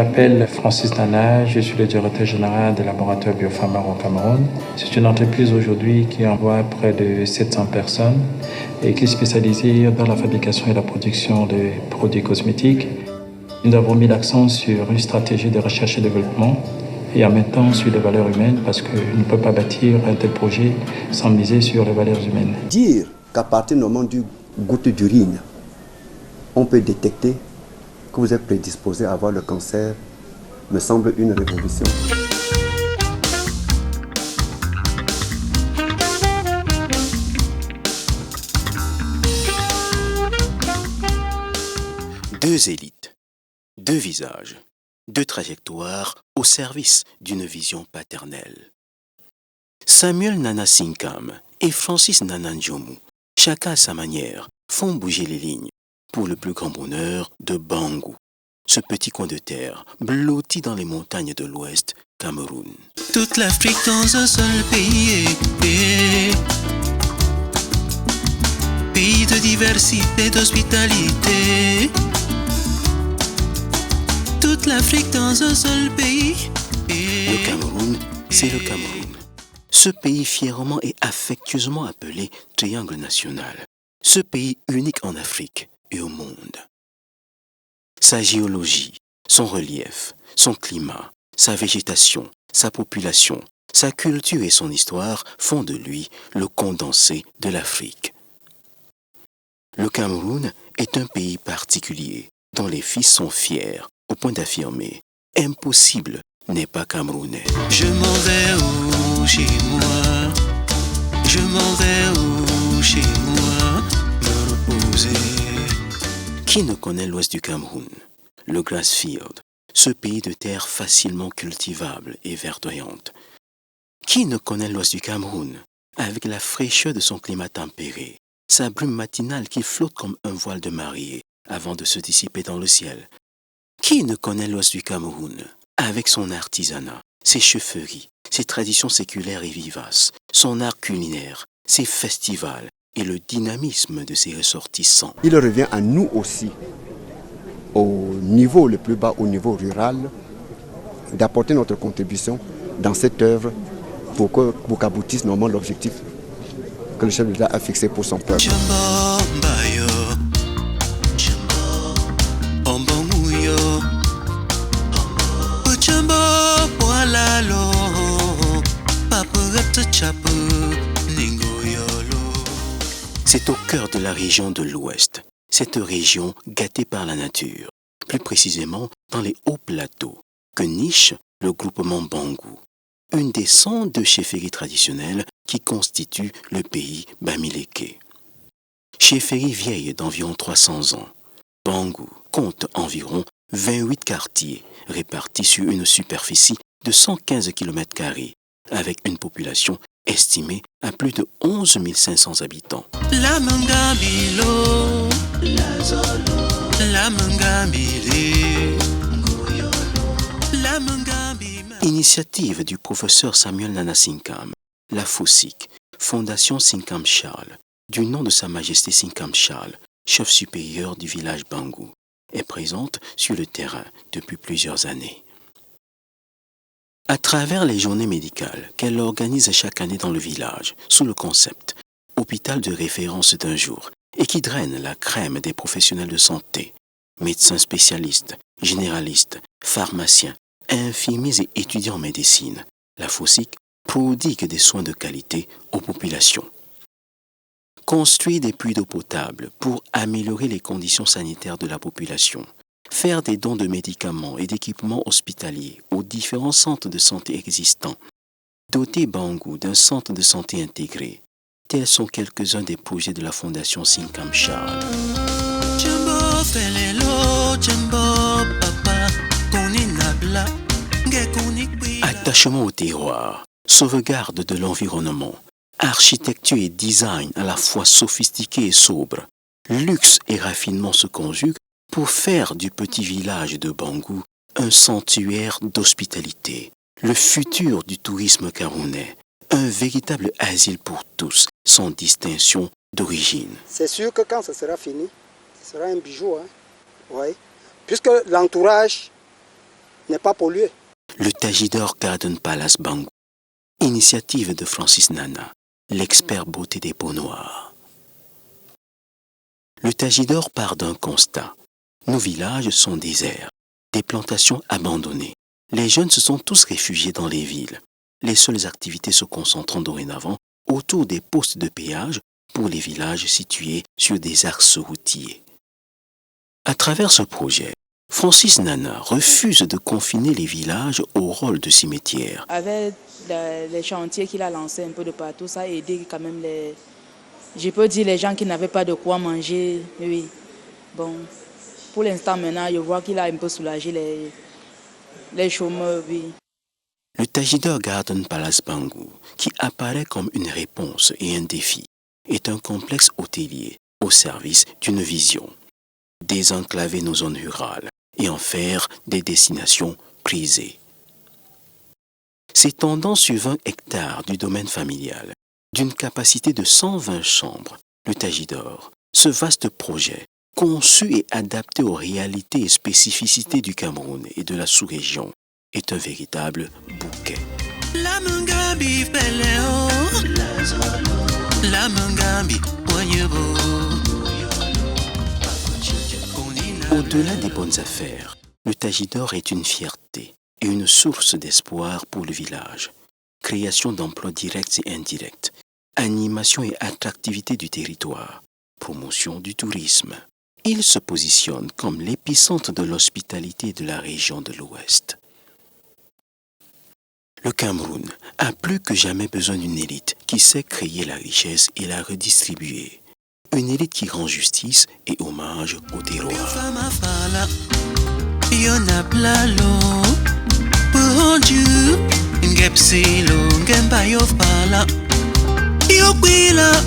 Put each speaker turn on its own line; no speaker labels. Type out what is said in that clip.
m'appelle Francis Nana, je suis le directeur général de Laboratoire Biopharma au Cameroun. C'est une entreprise aujourd'hui qui emploie près de 700 personnes et qui est spécialisée dans la fabrication et la production de produits cosmétiques. Nous avons mis l'accent sur une stratégie de recherche et développement et en même temps sur les valeurs humaines parce qu'on ne peut pas bâtir un tel projet sans miser sur les valeurs humaines.
Dire qu'à partir normalement du goutte d'urine, on peut détecter que vous êtes prédisposé à avoir le cancer me semble une révolution.
Deux élites, deux visages, deux trajectoires au service d'une vision paternelle. Samuel Nana Sinkam et Francis Nana Njomu, chacun à sa manière, font bouger les lignes pour le plus grand bonheur de Bangou, ce petit coin de terre blotti dans les montagnes de l'Ouest, Cameroun.
Toute l'Afrique dans un seul pays, pays de diversité, d'hospitalité. Toute l'Afrique dans un seul pays.
Le Cameroun, c'est le Cameroun. Ce pays fièrement et affectueusement appelé Triangle National. Ce pays unique en Afrique et au monde. Sa géologie, son relief, son climat, sa végétation, sa population, sa culture et son histoire font de lui le condensé de l'Afrique. Le Cameroun est un pays particulier dont les fils sont fiers au point d'affirmer « Impossible n'est pas camerounais ».
Je m'en vais où chez moi? Je m'en vais où chez moi? Me reposer.
Qui ne connaît l'ouest du Cameroun, le Grassfield, ce pays de terre facilement cultivable et verdoyante? Qui ne connaît l'ouest du Cameroun, avec la fraîcheur de son climat tempéré, sa brume matinale qui flotte comme un voile de mariée avant de se dissiper dans le ciel? Qui ne connaît l'ouest du Cameroun, avec son artisanat, ses chefferies, ses traditions séculaires et vivaces, son art culinaire, ses festivals et le dynamisme de ses ressortissants?
Il revient à nous aussi, au niveau le plus bas, au niveau rural, d'apporter notre contribution dans cette œuvre pour qu'aboutisse normalement l'objectif que le chef de l'État a fixé pour son peuple.
C'est au cœur de la région de l'Ouest, cette région gâtée par la nature, plus précisément dans les hauts plateaux, que niche le groupement Bangou, une des 102 chefferies traditionnelles qui constituent le pays Bamileke. Chefferie vieille d'environ 300 ans, Bangou compte environ 28 quartiers répartis sur une superficie de 115 km², avec une population estimée à plus de 11 500 habitants.
La Mangambilo, la Zolo, la Mangambile, la Mangambima.
Initiative du professeur Samuel Nana Sinkam, la FOSIC, Fondation Sinkam Charles, du nom de Sa Majesté Sinkam Charles, chef supérieur du village Bangou, est présente sur le terrain depuis plusieurs années. À travers les journées médicales qu'elle organise chaque année dans le village, sous le concept « Hôpital de référence d'un jour » et qui draine la crème des professionnels de santé, médecins spécialistes, généralistes, pharmaciens, infirmiers et étudiants en médecine, la FOSIC prodigue des soins de qualité aux populations. Construire des puits d'eau potable pour améliorer les conditions sanitaires de la population, faire des dons de médicaments et d'équipements hospitaliers aux différents centres de santé existants, doter Bangou d'un centre de santé intégré. Tels sont quelques-uns des projets de la Fondation Sinkam Charles. Attachement au terroir, sauvegarde de l'environnement, architecture et design à la fois sophistiqués et sobres, luxe et raffinement se conjuguent pour faire du petit village de Bangou un sanctuaire d'hospitalité, le futur du tourisme camerounais, un véritable asile pour tous, sans distinction d'origine.
C'est sûr que quand ça sera fini, ce sera un bijou, hein? Ouais. Puisque l'entourage n'est pas pollué.
Le Tajidor Garden Palace Bangou, initiative de Francis Nana, l'expert beauté des peaux noires. Le Tajidor part d'un constat. Nos villages sont déserts, des plantations abandonnées. Les jeunes se sont tous réfugiés dans les villes. Les seules activités se concentrant dorénavant autour des postes de péage pour les villages situés sur des axes routiers. À travers ce projet, Francis Nana refuse de confiner les villages au rôle de cimetière.
Avec les chantiers qu'il a lancés un peu de partout, ça a aidé quand même je peux dire les gens qui n'avaient pas de quoi manger. Oui. Bon, pour l'instant maintenant, je vois qu'il a un peu soulagé les chômeurs. Oui.
Le Tajidor Garden Palace Bangou, qui apparaît comme une réponse et un défi, est un complexe hôtelier au service d'une vision. Désenclaver nos zones rurales et en faire des destinations prisées. S'étendant sur 20 hectares du domaine familial, d'une capacité de 120 chambres, le Tajidor, ce vaste projet, conçu et adapté aux réalités et spécificités du Cameroun et de la sous-région, est un véritable bouquet.
La Mungambi Peleo, la Mungambi Poignebo.
Au-delà des bonnes affaires, le Tajidor est une fierté et une source d'espoir pour le village. Création d'emplois directs et indirects, animation et attractivité du territoire, promotion du tourisme. Il se positionne comme l'épicentre de l'hospitalité de la région de l'Ouest. Le Cameroun a plus que jamais besoin d'une élite qui sait créer la richesse et la redistribuer. Une élite qui rend justice et hommage au terroir.
Ngepsilo ngemba yofala yokwila